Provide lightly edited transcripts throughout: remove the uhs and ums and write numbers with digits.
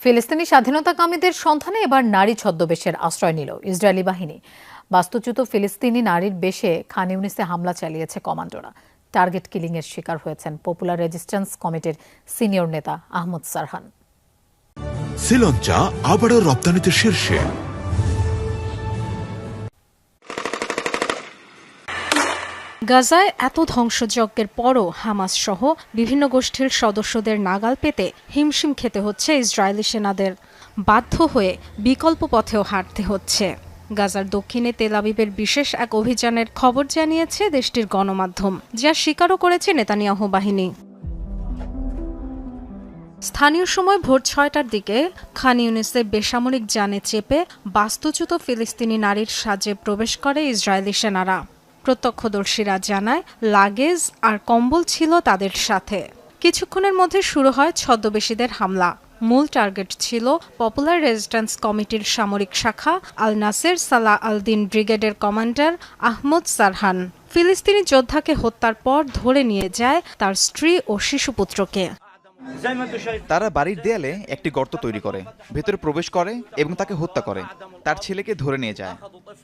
ফিলিস্তিনি স্বাধীনতাকামীদের সন্ধানে এবার নারী ছদ্মবেশের আশ্রয় নিল ইসরায়েলি বাহিনী। বাস্তুচ্যুত ফিলিস্তিনি নারীর বেশে খান ইউনিসে হামলা চালিয়েছে কমান্ডোরা। টার্গেট কিলিংয়ের শিকার হয়েছেন পপুলার রেজিস্ট্যান্স কমিটির সিনিয়র নেতা আহমদ সারহান। শ্রীলঙ্কা আবারও রপ্তানিতে শীর্ষে। গাজায় এত ধ্বংসযজ্ঞের পরও হামাস সহ বিভিন্ন গোষ্ঠীর সদস্যদের নাগাল পেতে হিমশিম খেতে হচ্ছে ইসরায়েলি সেনাদের। বাধ্য হয়ে বিকল্প পথেও হাঁটতে হচ্ছে। গাজার দক্ষিণে তেল আবিবের বিশেষ এক অভিযানের খবর জানিয়েছে দেশটির গণমাধ্যম, যা স্বীকারও করেছে নেতানিয়াহু বাহিনী। স্থানীয় সময় ভোর ৬টার দিকে খান ইউনিসে বেসামরিক যানে চেপে বাস্তুচ্যুত ফিলিস্তিনি নারীর সাজে প্রবেশ করে ইসরায়েলি সেনারা। প্রত্যক্ষদর্শীরা জানায় লাগেজ আর কম্বল ছিল তাদের সাথে। কিছুক্ষণের মধ্যে শুরু হয় ছদ্মবেশীদের হামলা। মূল টার্গেট ছিল পপুলার রেজিস্ট্যান্স কমিটির সামরিক শাখা আল নাসের সালাহ আল দিন ব্রিগেডের কমান্ডার আহমদ সারহান। ফিলিস্তিনি যোদ্ধাকে হত্যার পর ধরে নিয়ে যায় তার স্ত্রী ও শিশুপুত্রকে। তারা বাড়ির দেয়ালে একটি গর্ত তৈরি করে ভেতরে প্রবেশ করে এবং তাকে হত্যা করে। তার ছেলেকে ধরে নিয়ে যায়।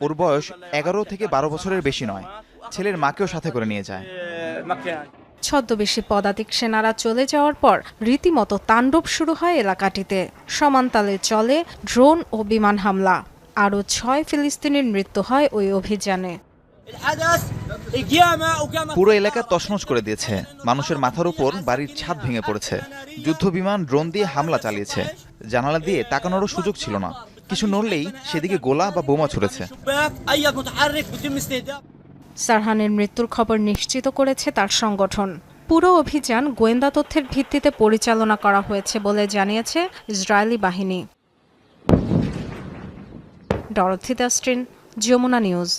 ওর বয়স ১১ থেকে ১২ বছরের বেশি নয়। ছেলের মাকেও সাথে করে নিয়ে যায়। ছদ্মবেশী পদাতিক সেনারা চলে যাওয়ার পর রীতিমতো তাণ্ডব শুরু হয় এলাকাটিতে। সমান্তালে চলে ড্রোন ও বিমান হামলা। আরও ৬ ফিলিস্তিনির মৃত্যু হয় ওই অভিযানে। পুরো এলাকা তছনছ করে দিয়েছে। মানুষের মাথার উপর বাড়ির ছাদ ভেঙে পড়েছে। যুদ্ধ বিমান ড্রোন দিয়ে হামলা চালিয়েছে। জানালা দিয়ে তাকানোরও সুযোগ ছিল না। কিছু নড়লেই সেদিকে গোলা বা বোমা ছুড়েছে। সারহানের মৃত্যুর খবর নিশ্চিত করেছে তার সংগঠন। পুরো অভিযান গোয়েন্দা তথ্যের ভিত্তিতে পরিচালনা করা হয়েছে বলে জানিয়েছে ইসরায়েলি বাহিনী। ডরথি দাস্ট্রিন, যমুনা নিউজ।